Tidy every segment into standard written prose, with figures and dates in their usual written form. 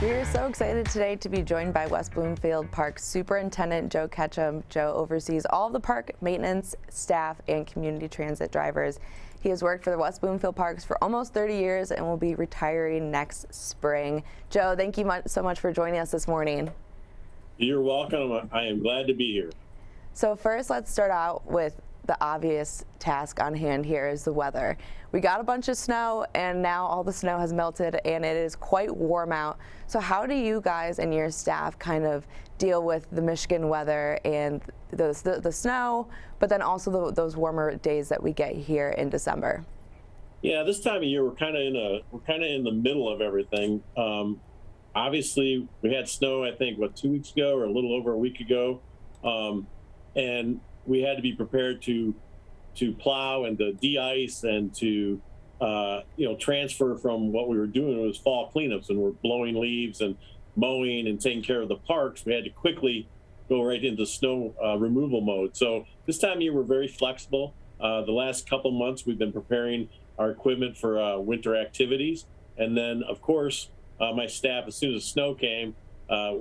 We are so excited today to be joined by West Bloomfield Parks Superintendent Joe Ketchum. Joe oversees all of the park maintenance, staff, and community transit drivers. He has worked for the West Bloomfield Parks for almost 30 years and will be retiring next spring. Joe, thank you so much for joining us this morning. You're welcome. I am glad to be here. So first, let's start out with the obvious task on hand here is the weather. We got a bunch of snow and now all the snow has melted and it is quite warm out. So how do you guys and your staff kind of deal with the Michigan weather and the snow, but then also those warmer days that we get here in December? Yeah, this time of year we're kind of in the middle of everything. Obviously, we had snow, I think, 2 weeks ago or a little over a week ago, and we had to be prepared to plow and to de-ice and to transfer from what we were doing. It was fall cleanups, and we're blowing leaves and mowing and taking care of the parks. We had to quickly go right into snow removal mode. So this time of year we're very flexible. The last couple months we've been preparing our equipment for winter activities, and then of course my staff, as soon as the snow came,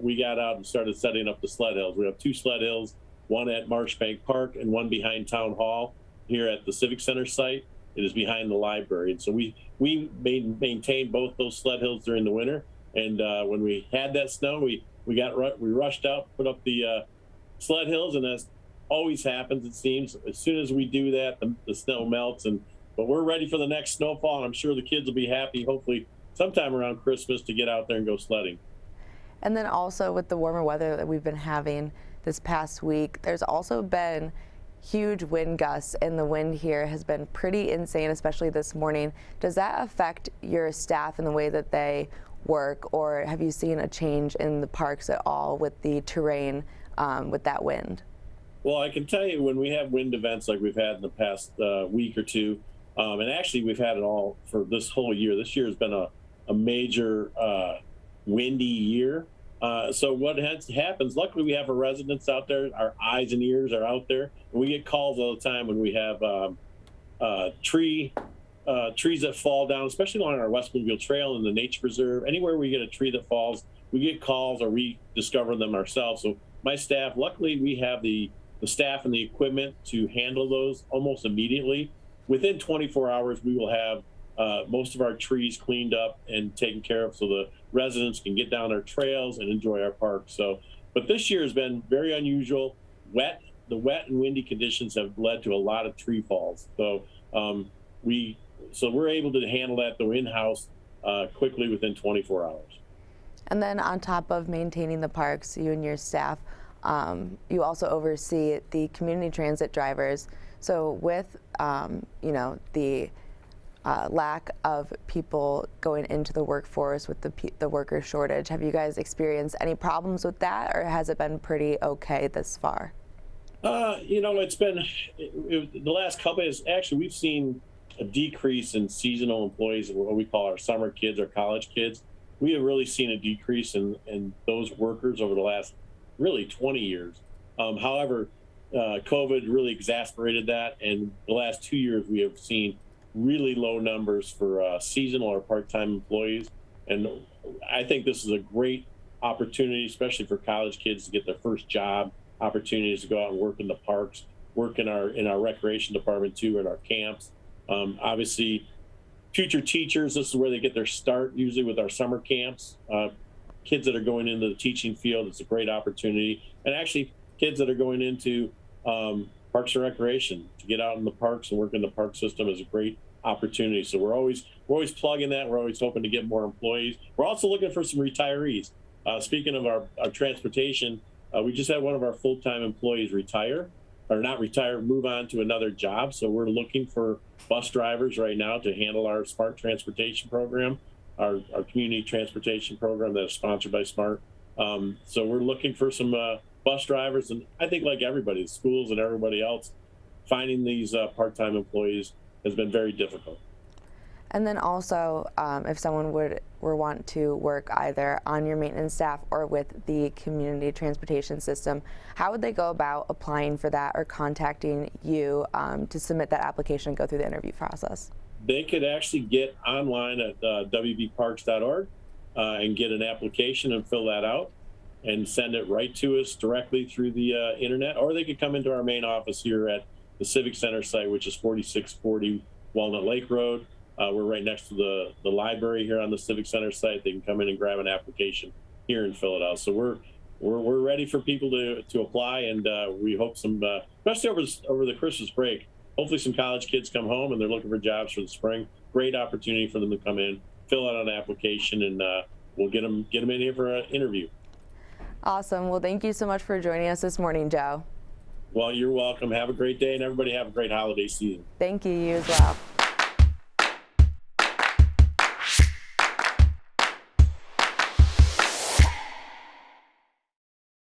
we got out and started setting up the sled hills. We have 2 sled hills, one at Marshbank Park and one behind Town Hall here at the Civic Center site. It is behind the library. And so we maintained both those sled hills during the winter. And when we had that snow, we rushed out, put up the sled hills, and as always happens, it seems, as soon as we do that, the snow melts. But we're ready for the next snowfall, and I'm sure the kids will be happy, hopefully sometime around Christmas, to get out there and go sledding. And then also with the warmer weather that we've been having this past week, there's also been huge wind gusts, and the wind here has been pretty insane, especially this morning. Does that affect your staff in the way that they work, or have you seen a change in the parks at all with the terrain with that wind? Well, I can tell you, when we have wind events like we've had in the past week or two, and actually we've had it all for this whole year. This year has been a major windy year. So what happens, luckily we have our residents out there, our eyes and ears are out there, and we get calls all the time when we have trees that fall down, especially along our West Bloomfield Trail and the nature preserve. Anywhere we get a tree that falls, we get calls or we discover them ourselves. So my staff, luckily we have the staff and the equipment to handle those almost immediately. Within 24 hours, we will have most of our trees cleaned up and taken care of so the residents can get down our trails and enjoy our park. But this year has been very unusual. The wet and windy conditions have led to a lot of tree falls. So we're able to handle that though in-house quickly within 24 hours. And then on top of maintaining the parks, you and your staff, you also oversee the community transit drivers. So with the lack of people going into the workforce with the worker shortage, have you guys experienced any problems with that, or has it been pretty okay this far? It's been the last couple of actually we've seen a decrease in seasonal employees, what we call our summer kids, our college kids. We have really seen a decrease in those workers over the last really 20 years. However, COVID really exacerbated that, and the last 2 years we have seen really low numbers for seasonal or part-time employees. And I think this is a great opportunity, especially for college kids, to get their first job opportunities to go out and work in the parks, work in our recreation department too, in our camps. Obviously, future teachers, this is where they get their start, usually with our summer camps. Kids that are going into the teaching field, it's a great opportunity. And actually, kids that are going into Parks and Recreation, to get out in the parks and work in the park system is a great opportunity. So we're always plugging that. We're always hoping to get more employees. We're also looking for some retirees. Speaking of our transportation, we just had one of our full-time employees move on to another job. So we're looking for bus drivers right now to handle our SMART transportation program, our community transportation program that is sponsored by SMART. So we're looking for some bus drivers, and I think, like everybody, schools and everybody else, finding these part-time employees has been very difficult. And then also, if someone were want to work either on your maintenance staff or with the community transportation system, how would they go about applying for that or contacting you to submit that application and go through the interview process? They could actually get online at wbparks.org, and get an application and fill that out and send it right to us directly through the internet, or they could come into our main office here at the Civic Center site, which is 4640 Walnut Lake Road. We're right next to the library here on the Civic Center site. They can come in and grab an application here and fill it out. So we're ready for people to apply, and we hope some, especially over the Christmas break, hopefully some college kids come home and they're looking for jobs for the spring. Great opportunity for them to come in, fill out an application, and we'll get them in here for an interview. Awesome. Well, thank you so much for joining us this morning, Joe. Well, you're welcome. Have a great day, and everybody have a great holiday season. Thank you. You as well.